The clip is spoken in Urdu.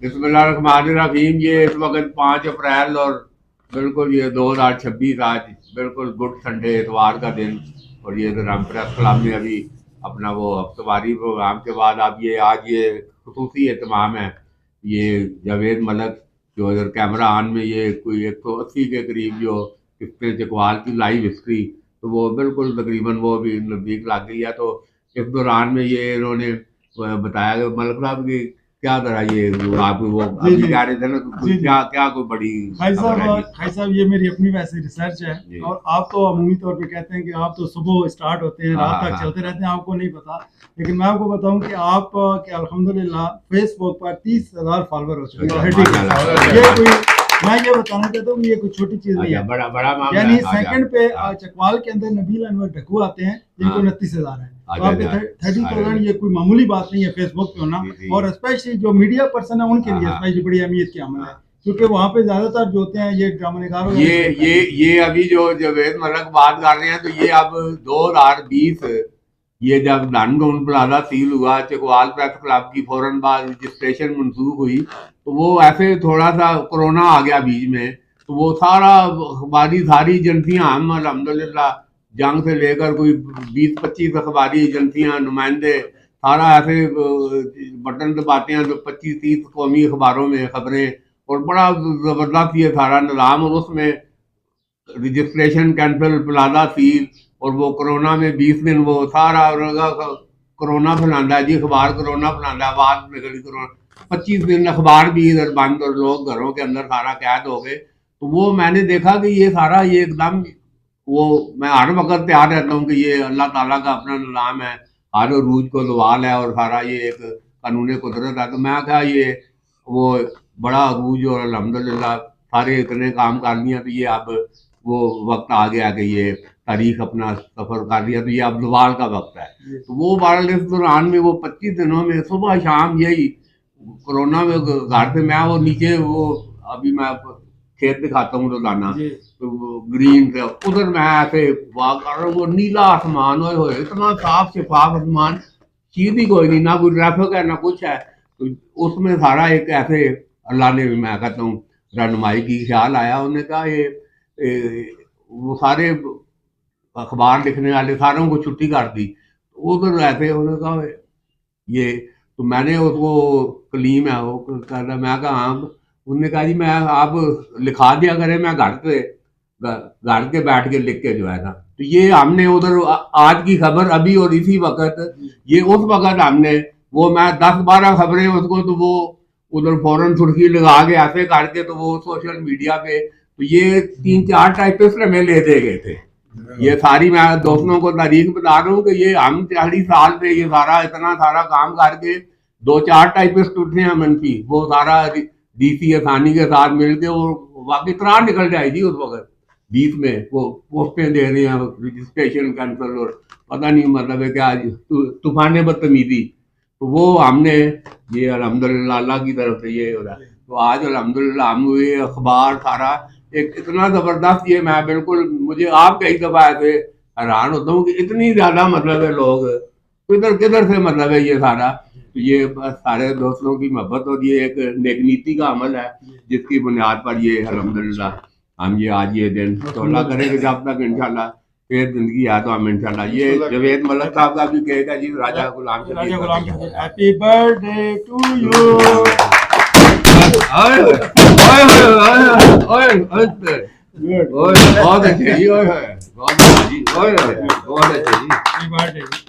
بسم اللہ الرحمن الرحیم. یہ اس وقت 5 اپریل اور بالکل یہ 2026 آج بالکل گڈ سنڈے اتوار کا دن, اور یہ رام پریس کلب میں ابھی اپنا وہ ہفتواری پروگرام کے بعد اب یہ آج یہ خصوصی اہتمام ہے. یہ جاوید ملک جو ادھر کیمرہ آن میں یہ کوئی 180 کے قریب جو قسطیں چکوال کی لائیو ہسٹری, تو وہ بالکل تقریباً وہ بھی نزدیک لگ گئی ہے. تو اس دوران میں یہ انہوں نے بتایا کہ ملک صاحب کی کیا طرح یہ آپ وہ ابھی کہہ رہے تھے نا کیا کوئی بڑی خائی صاحب یہ میری اپنی ویسے ریسرچ ہے, اور آپ تو عمومی طور پہ کہتے ہیں کہ آپ تو صبح اسٹارٹ ہوتے ہیں رات تک چلتے رہتے ہیں, آپ کو نہیں پتا, لیکن میں آپ کو بتاؤں کہ آپ کے الحمدللہ فیس بک پر 30,000 فالوور ہو چکے ہیں. یہ کوئی میں یہ بتانا چاہتا ہوں یہ کوئی چھوٹی چیز نہیں ہے, بڑا یعنی سیکنڈ پہ چکوال کے اندر نبیل انور ڈھکو آتے ہیں جن کو 29,000 ہیں, تو آپ کے 30,000 یہ کوئی معمولی بات نہیں ہے فیس بک پہ ہونا, اور اسپیشلی جو میڈیا پرسن ہے ان کے لیے اسپیشلی بڑی اہمیت کی عمل ہے, کیونکہ وہاں پہ زیادہ تر جو ہوتے ہیں یہ ڈرامہ نگار. یہ ابھی جو جاوید ملک بات کر رہے ہیں تو یہ اب 2020 یہ جب ڈن ڈون پلازا سیل ہوا چکوال پریس کلب کی فوراً بعد رجسٹریشن منسوخ ہوئی, تو وہ ایسے تھوڑا سا کرونا آ گیا بیچ میں, تو وہ سارا اخباری ساری ایجنسیاں ہم الحمدللہ جنگ سے لے کر کوئی 20-25 اخباری ایجنسیاں نمائندے سارا ایسے بٹن دباتے ہیں تو 25-30 قومی اخباروں میں خبریں, اور بڑا زبردست یہ سارا نظام, اور اس میں رجسٹریشن کینسل پلازا سیل, اور وہ کرونا میں 20 دن وہ سارا کرونا پھیلانا ہے جی, اخبار کرونا پھیلانا ہے, آواز نکلی کرونا, 25 دن اخبار بھی ادھر بند اور لوگ گھروں کے اندر سارا قید ہو گئے. تو وہ میں نے دیکھا کہ یہ سارا یہ ایک دم وہ میں ہر وقت تیار رہتا ہوں کہ یہ اللہ تعالیٰ کا اپنا نظام ہے, ہر عروج کو زوال ہے, اور سارا یہ ایک قانون قدرت ہے. تو میں کہا یہ وہ بڑا عروج اور الحمدللہ سارے اتنے کام کر لیا, تو یہ اب وہ وقت آ گیا کہ یہ تاریخ اپنا سفر کر لیا, تو یہ اب زوال کا وقت ہے. تو وہ بہرحال اس دوران میں وہ 25 دنوں میں صبح شام یہی کرونا میں گھر پہ میں وہ نیچے وہ ابھی میں کھیت دکھاتا ہوں روزانہ گرین سے, ادھر میں ایسے واک کر رہا ہوں, وہ نیلا آسمان ہوئے اتنا صاف شفاف آسمان, چیز ہی کوئی نہیں, نہ کوئی ٹریفک ہے نہ کچھ ہے. تو اس میں سارا ایک ایسے اللہ نے میں کہتا ہوں رہنمائی کی خیال آیا, انہوں نے کہا یہ وہ سارے اخبار لکھنے والے ساروں کو چھٹی کر دی, ادھر ایسے انہوں نے کہا یہ, تو میں نے اس کو کلیم ہے وہ کہا, میں کہا ہاں, انہوں نے کہا جی میں آپ لکھا دیا کریں, میں گھر کے بیٹھ کے لکھ کے جو ہے نا. تو یہ ہم نے ادھر آج کی خبر ابھی اور اسی وقت یہ اس وقت ہم نے وہ میں 10-12 خبریں اس کو, تو وہ ادھر فوراً سرخی لگا کے ایسے کر کے, تو وہ سوشل میڈیا پہ, تو یہ 3-4 ٹائپسٹ ہمیں لے دے گئے تھے. یہ ساری میں دوستوں کو تاریخ بتا رہا ہوں کہ یہ ہم 40 سال پہ یہ سارا اتنا سارا کام کر کے 2-4 ٹائپسٹ اٹھے ہیں منفی, وہ سارا ڈی سی آسانی کے ساتھ مل کے, اور واقعی اتنا نکل جائے گی اس وقت 20 میں وہ پوسٹیں دے رہے ہیں رجسٹریشن کینسل, اور پتہ نہیں مطلب ہے کیا طوفان بدتمیزی. تو وہ ہم نے یہ الحمدللہ اللہ کی طرف سے یہ ہو رہا ہے. تو آج الحمدللہ ہم یہ اخبار سارا ایک اتنا زبردست, یہ میں بالکل مجھے آپ کئی دفعہ ایسے حیران ہوتا ہوں کہ اتنی زیادہ مطلب ہے لوگ کدھر سے مطلب ہے یہ سارا, تو یہ سارے دوستوں کی محبت, اور یہ ایک نیک نیتی کا عمل ہے جس کی بنیاد پر یہ الحمدللہ ہم یہ آج یہ دن, تو اللہ کرے کہ جب تک انشاءاللہ پھر زندگی ہے تو ہم انشاءاللہ یہ جاوید ملک صاحب کا بھی کہے گا ji Raja Ghulam happy birthday to you. بہت اچھے جی, بہت اچھے جی.